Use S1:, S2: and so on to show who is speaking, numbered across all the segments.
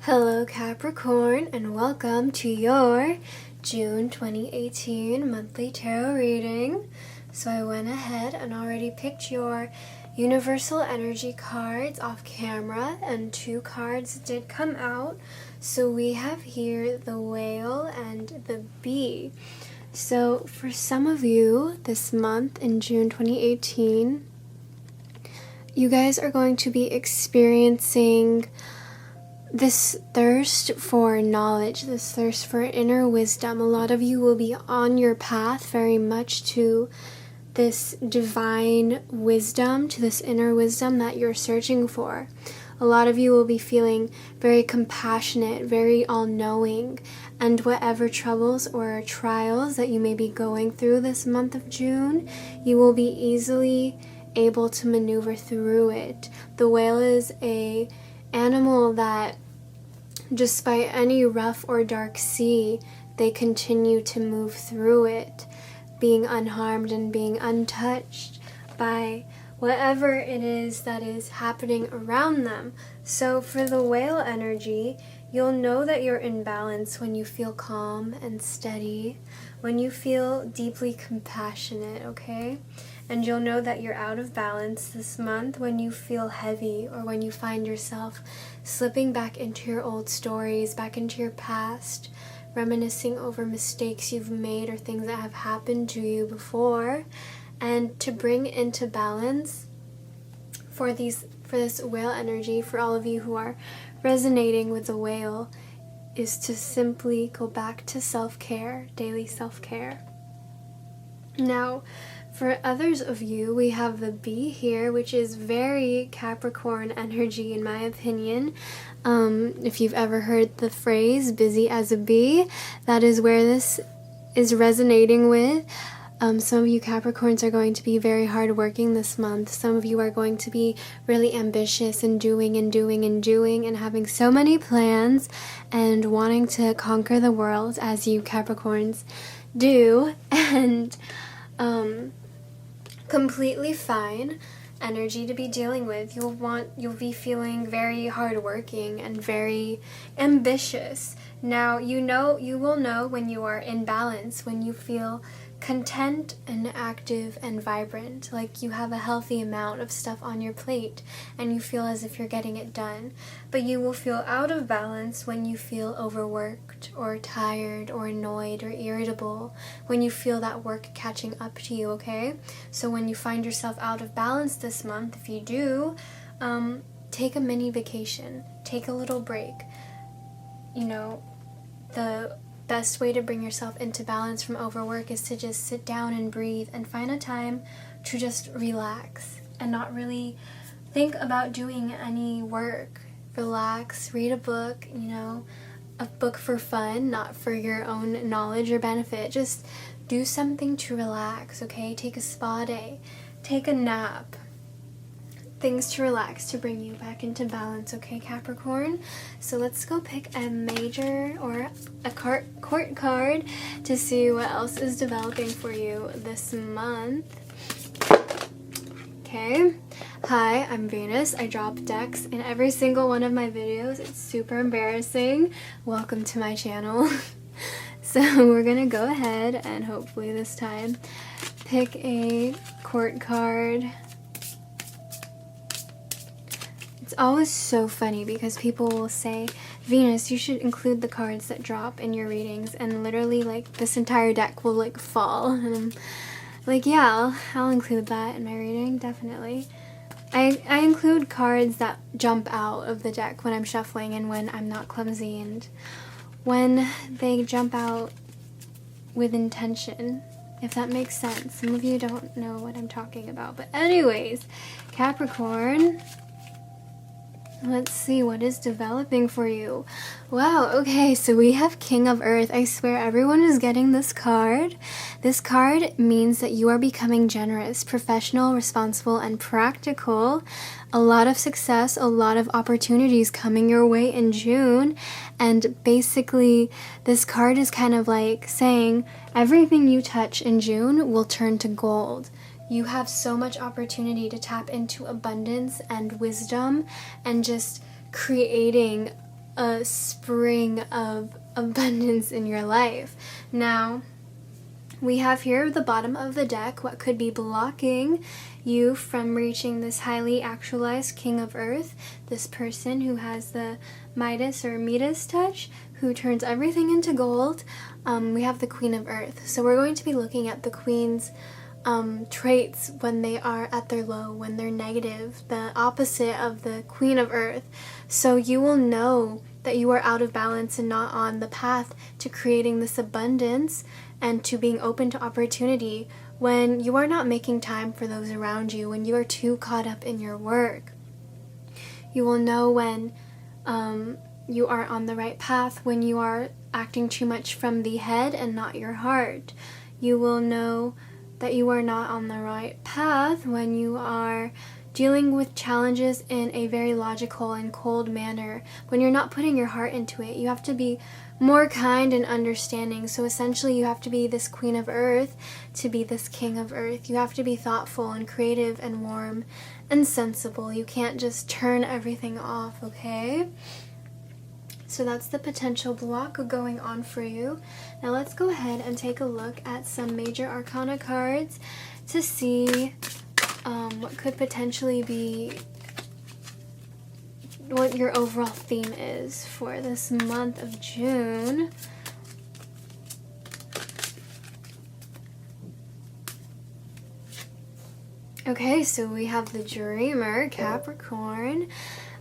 S1: Hello Capricorn, and welcome to your June 2018 monthly tarot reading. So I went ahead and already picked your universal energy cards off camera, and two cards did come out. So we have here the whale and the bee. So for some of you this month in June 2018, you guys are going to be experiencing this thirst for knowledge, this thirst for inner wisdom. A lot of you will be on your path very much to this divine wisdom, to this inner wisdom that you're searching for. A lot of you will be feeling very compassionate, very all-knowing, and whatever troubles or trials that you may be going through this month of June, you will be easily able to maneuver through it. The whale is an animal that, despite any rough or dark sea, they continue to move through it, being unharmed and being untouched by whatever it is that is happening around them. So for the whale energy, you'll know that you're in balance when you feel calm and steady, when you feel deeply compassionate, okay? And you'll know that you're out of balance this month when you feel heavy, or when you find yourself slipping back into your old stories, back into your past, reminiscing over mistakes you've made or things that have happened to you before. And to bring into balance for this whale energy, for all of you who are resonating with the whale, is to simply go back to self-care, daily self-care. Now, for others of you, we have the bee here, which is very Capricorn energy in my opinion. If you've ever heard the phrase busy as a bee, that is where this is resonating with. Some of you Capricorns are going to be very hardworking this month. Some of you are going to be really ambitious and doing and having so many plans and wanting to conquer the world, as you Capricorns do. And completely fine energy to be dealing with. You'll be feeling very hardworking and very ambitious. Now you will know when you are in balance, when you feel content and active and vibrant, like you have a healthy amount of stuff on your plate and you feel as if you're getting it done. But you will feel out of balance when you feel overworked or tired or annoyed or irritable, when you feel that work catching up to you, okay? So when you find yourself out of balance this month, if you do, take a mini vacation, take a little break. You know, the best way to bring yourself into balance from overwork is to just sit down and breathe and find a time to just relax and not really think about doing any work. Relax, read a book, a book for fun, not for your own knowledge or benefit. Just do something to relax, okay? Take a spa day, take a nap. Things to relax to bring you back into balance, okay, Capricorn? So let's go pick a major or a court card to see what else is developing for you this month. Okay. Hi, I'm Venus. I drop decks in every single one of my videos. It's super embarrassing. Welcome to my channel. So we're gonna go ahead and hopefully this time pick a court card. It's always so funny because people will say, Venus, you should include the cards that drop in your readings, and literally like this entire deck will like fall, and I'm like, yeah, I'll include that in my reading, definitely. I include cards that jump out of the deck when I'm shuffling and when I'm not clumsy, and when they jump out with intention, if that makes sense. Some of you don't know what I'm talking about, but anyways, Capricorn, let's see what is developing for you. Wow, okay, so we have King of Earth. I swear everyone is getting this card. This card means that you are becoming generous, professional, responsible, and practical. A lot of success, a lot of opportunities coming your way in June. And basically, this card is kind of like saying everything you touch in June will turn to gold. You have so much opportunity to tap into abundance and wisdom and just creating a spring of abundance in your life. Now, we have here at the bottom of the deck what could be blocking you from reaching this highly actualized King of Earth, this person who has the Midas or Midas touch, who turns everything into gold. We have the Queen of Earth. So we're going to be looking at the Queen's traits when they are at their low, when they're negative, the opposite of the Queen of Earth. So you will know that you are out of balance and not on the path to creating this abundance and to being open to opportunity when you are not making time for those around you, when you are too caught up in your work. You will know when you are on the right path, when you are acting too much from the head and not your heart. You will know that you are not on the right path when you are dealing with challenges in a very logical and cold manner, when you're not putting your heart into it. You have to be more kind and understanding. So essentially you have to be this Queen of Earth to be this King of Earth. You have to be thoughtful and creative and warm and sensible. You can't just turn everything off, okay? So that's the potential block going on for you. Now let's go ahead and take a look at some major arcana cards to see what could potentially be what your overall theme is for this month of June. Okay, so we have the Dreamer, Capricorn.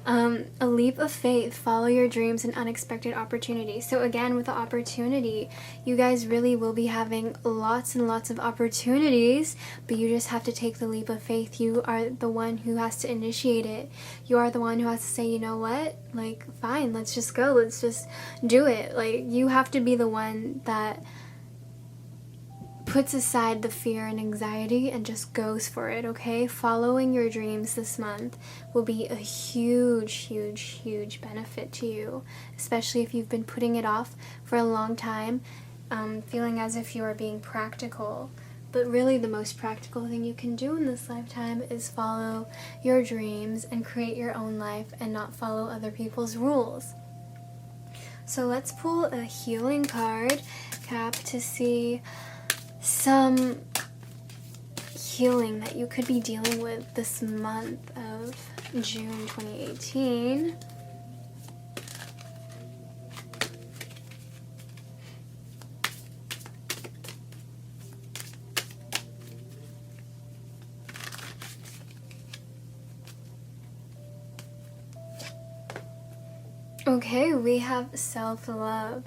S1: A leap of faith, follow your dreams and unexpected opportunities. So again, with the opportunity, you guys really will be having lots and lots of opportunities, but you just have to take the leap of faith. You are the one who has to initiate it. You are the one who has to say, you know what, like, fine, let's just go, let's just do it. Like, you have to be the one that puts aside the fear and anxiety and just goes for it, okay? Following your dreams this month will be a huge, huge, huge benefit to you, especially if you've been putting it off for a long time, feeling as if you are being practical. But really the most practical thing you can do in this lifetime is follow your dreams and create your own life and not follow other people's rules. So let's pull a healing card, Cap, to see some healing that you could be dealing with this month of June 2018. Okay, we have self-love.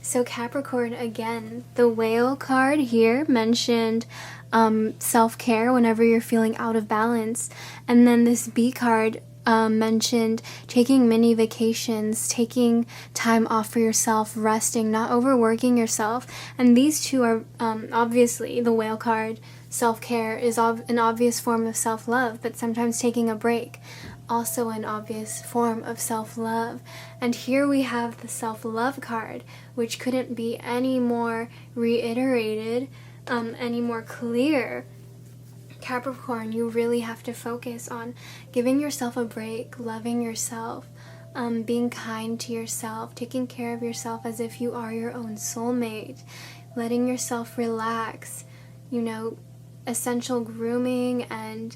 S1: So Capricorn, again, the whale card here mentioned self-care whenever you're feeling out of balance. And then this bee card mentioned taking mini vacations, taking time off for yourself, resting, not overworking yourself. And these two are obviously, the whale card, self-care is an obvious form of self-love, but sometimes taking a break, also an obvious form of self-love. And here we have the self-love card, which couldn't be any more reiterated, any more clear. Capricorn, you really have to focus on giving yourself a break, loving yourself, being kind to yourself, taking care of yourself as if you are your own soulmate, letting yourself relax, you know, essential grooming and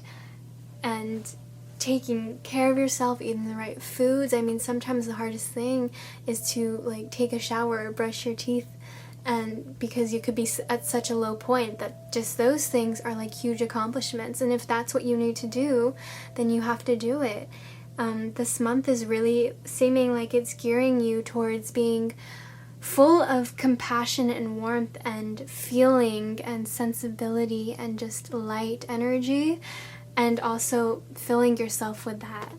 S1: taking care of yourself, eating the right foods. I mean, sometimes the hardest thing is to like take a shower or brush your teeth, and because you could be at such a low point that just those things are like huge accomplishments. And if that's what you need to do, then you have to do it. This month is really seeming like it's gearing you towards being full of compassion and warmth and feeling and sensibility and just light energy, and also filling yourself with that.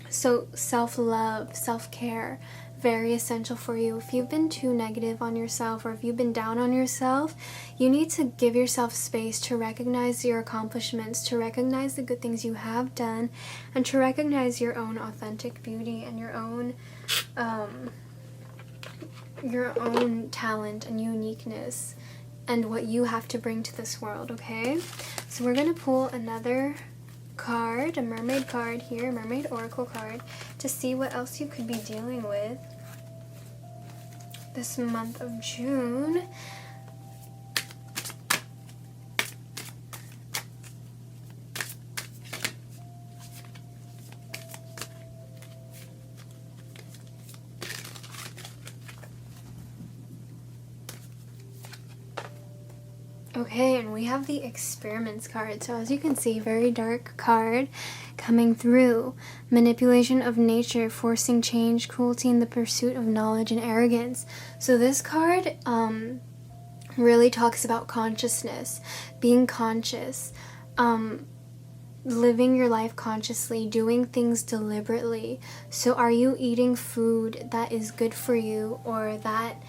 S1: So self-love, self-care, very essential for you. If you've been too negative on yourself, or if you've been down on yourself, you need to give yourself space to recognize your accomplishments, to recognize the good things you have done, and to recognize your own authentic beauty and your own talent and uniqueness and what you have to bring to this world, okay? So we're going to pull another card, a mermaid card here, a mermaid oracle card, to see what else you could be dealing with this month of June. Okay, and we have the experiments card. So as you can see, very dark card coming through. Manipulation of nature, forcing change, cruelty in the pursuit of knowledge, and arrogance. So this card really talks about consciousness, being conscious, living your life consciously, doing things deliberately. So are you eating food that is good for you or that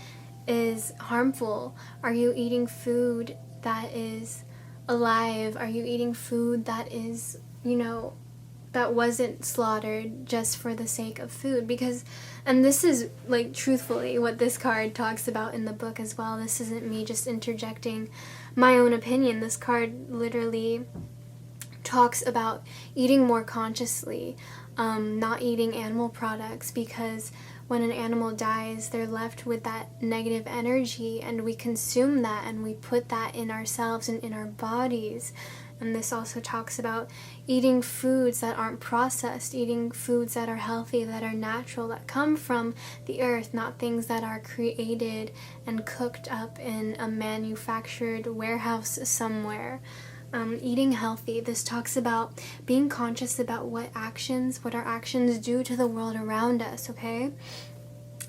S1: is harmful? Are you eating food that is alive? Are you eating food that is, that wasn't slaughtered just for the sake of food? Because, and this is like truthfully what this card talks about in the book as well. This isn't me just interjecting my own opinion. This card literally talks about eating more consciously, not eating animal products, because when an animal dies, they're left with that negative energy, and we consume that and we put that in ourselves and in our bodies. And this also talks about eating foods that aren't processed, eating foods that are healthy, that are natural, that come from the earth, not things that are created and cooked up in a manufactured warehouse somewhere. Eating healthy. This talks about being conscious about what our actions do to the world around us, okay?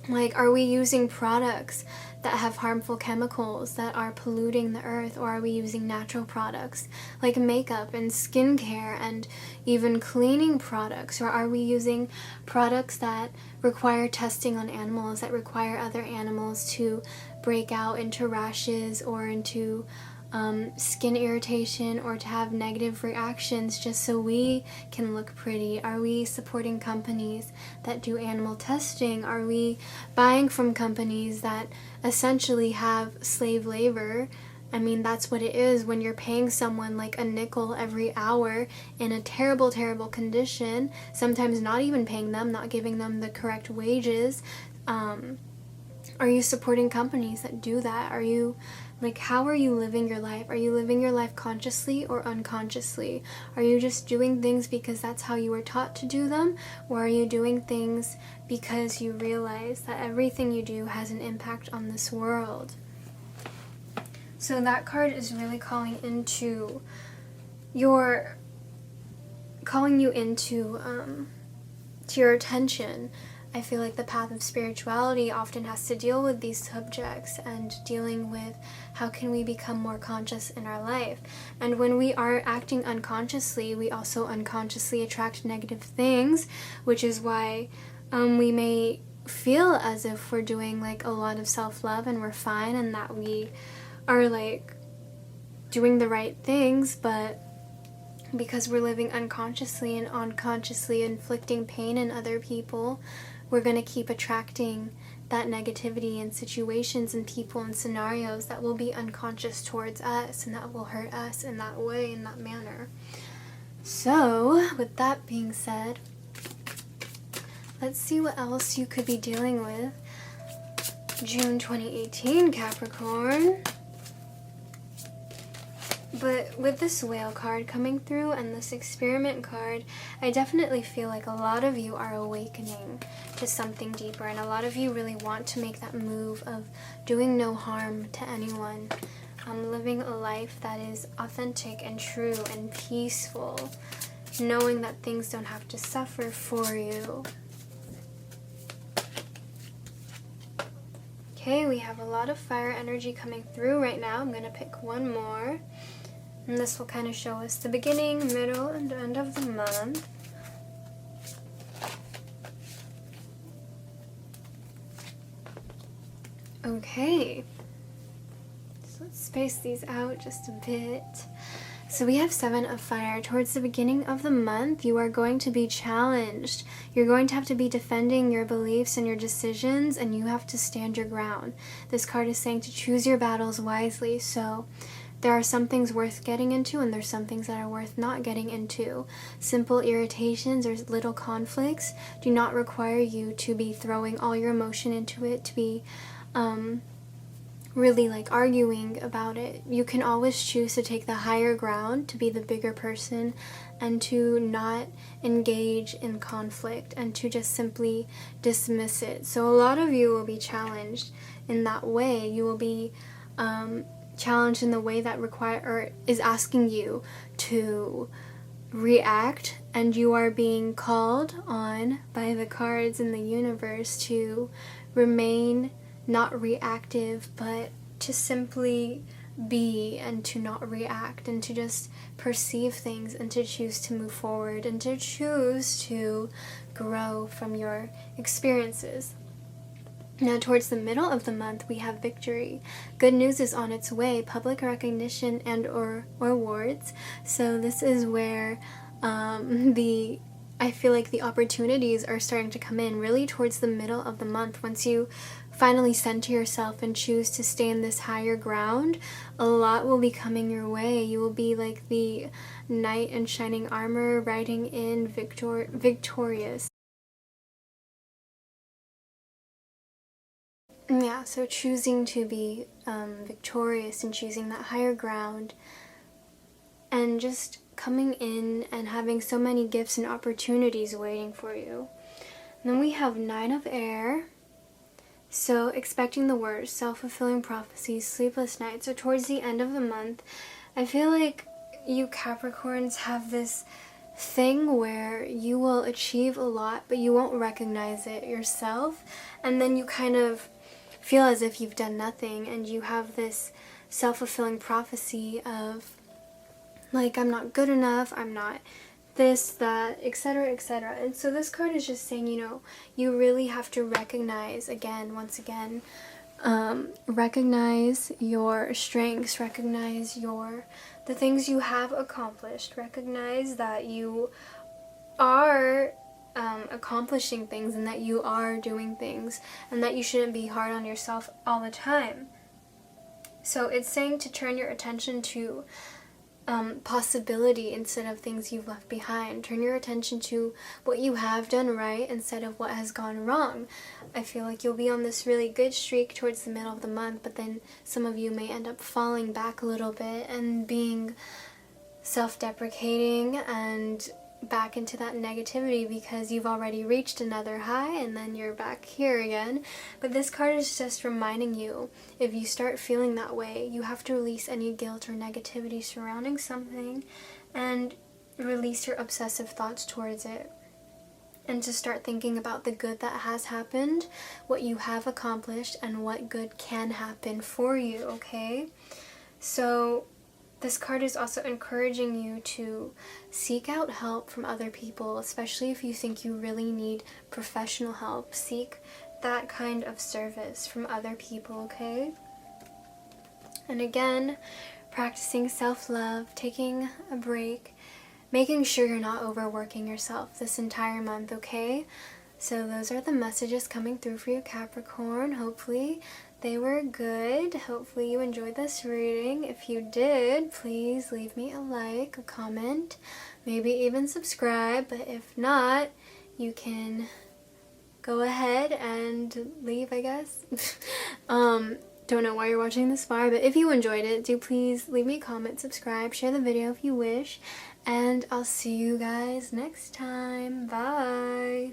S1: Like, are we using products that have harmful chemicals that are polluting the earth, or are we using natural products like makeup and skincare and even cleaning products, or are we using products that require testing on animals, that require other animals to break out into rashes or into skin irritation or to have negative reactions just so we can look pretty? Are we supporting companies that do animal testing? Are we buying from companies that essentially have slave labor? I mean, that's what it is when you're paying someone like a nickel every hour in a terrible, terrible condition, sometimes not even paying them, not giving them the correct wages. Are you supporting companies that do that? Are you, like, how are you living your life? Are you living your life consciously or unconsciously? Are you just doing things because that's how you were taught to do them? Or are you doing things because you realize that everything you do has an impact on this world? So that card is really calling you into to your attention. I feel like the path of spirituality often has to deal with these subjects and dealing with how can we become more conscious in our life. And when we are acting unconsciously, we also unconsciously attract negative things, which is why we may feel as if we're doing like a lot of self-love and we're fine and that we are like doing the right things, but because we're living unconsciously and unconsciously inflicting pain in other people, we're going to keep attracting that negativity in situations and people and scenarios that will be unconscious towards us and that will hurt us in that way, in that manner. So, with that being said, let's see what else you could be dealing with June 2018, Capricorn. But with this whale card coming through and this experiment card, I definitely feel like a lot of you are awakening to something deeper, and a lot of you really want to make that move of doing no harm to anyone, living a life that is authentic and true and peaceful, knowing that things don't have to suffer for you. Okay, we have a lot of fire energy coming through right now. I'm going to pick one more. And this will kind of show us the beginning, middle, and end of the month. Okay. So let's space these out just a bit. So we have 7 of fire. Towards the beginning of the month, you are going to be challenged. You're going to have to be defending your beliefs and your decisions, and you have to stand your ground. This card is saying to choose your battles wisely. So there are some things worth getting into and there's some things that are worth not getting into. Simple irritations or little conflicts do not require you to be throwing all your emotion into it, to be really like arguing about it. You can always choose to take the higher ground, to be the bigger person, and to not engage in conflict and to just simply dismiss it. So a lot of you will be challenged in that way. You will be challenged in the way that is asking you to react, and you are being called on by the cards in the universe to remain not reactive, but to simply be and to not react and to just perceive things and to choose to move forward and to choose to grow from your experiences. Now, towards the middle of the month, we have victory. Good news is on its way, public recognition and or awards. So this is where I feel like the opportunities are starting to come in really towards the middle of the month. Once you finally center yourself and choose to stay in this higher ground, a lot will be coming your way. You will be like the knight in shining armor riding in victorious. Yeah, so choosing to be victorious and choosing that higher ground and just coming in and having so many gifts and opportunities waiting for you. And then we have Nine of Air. So expecting the worst, self-fulfilling prophecies, sleepless nights. So towards the end of the month, I feel like you Capricorns have this thing where you will achieve a lot, but you won't recognize it yourself. And then you kind of feel as if you've done nothing, and you have this self-fulfilling prophecy of like, I'm not good enough, I'm not this, that, etc., etc. And so this card is just saying, you know, you really have to recognize, once again, recognize your strengths, recognize the things you have accomplished, recognize that you are accomplishing things and that you are doing things, and that you shouldn't be hard on yourself all the time. So it's saying to turn your attention to possibility instead of things you've left behind. Turn your attention to what you have done right instead of what has gone wrong. I feel like you'll be on this really good streak towards the middle of the month, but then some of you may end up falling back a little bit and being self-deprecating and back into that negativity because you've already reached another high and then you're back here again. But this card is just reminding you, if you start feeling that way, you have to release any guilt or negativity surrounding something and release your obsessive thoughts towards it, and to start thinking about the good that has happened, what you have accomplished, and what good can happen for you, okay? So this card is also encouraging you to seek out help from other people, especially if you think you really need professional help. Seek that kind of service from other people, okay? And again, practicing self-love, taking a break, making sure you're not overworking yourself this entire month, okay? So those are the messages coming through for you, Capricorn. Hopefully they were good. Hopefully you enjoyed this reading. If you did, please leave me a like, a comment, maybe even subscribe. But if not, you can go ahead and leave, I guess. Don't know why you're watching this far, but if you enjoyed it, do please leave me a comment, subscribe, share the video if you wish, and I'll see you guys next time. Bye!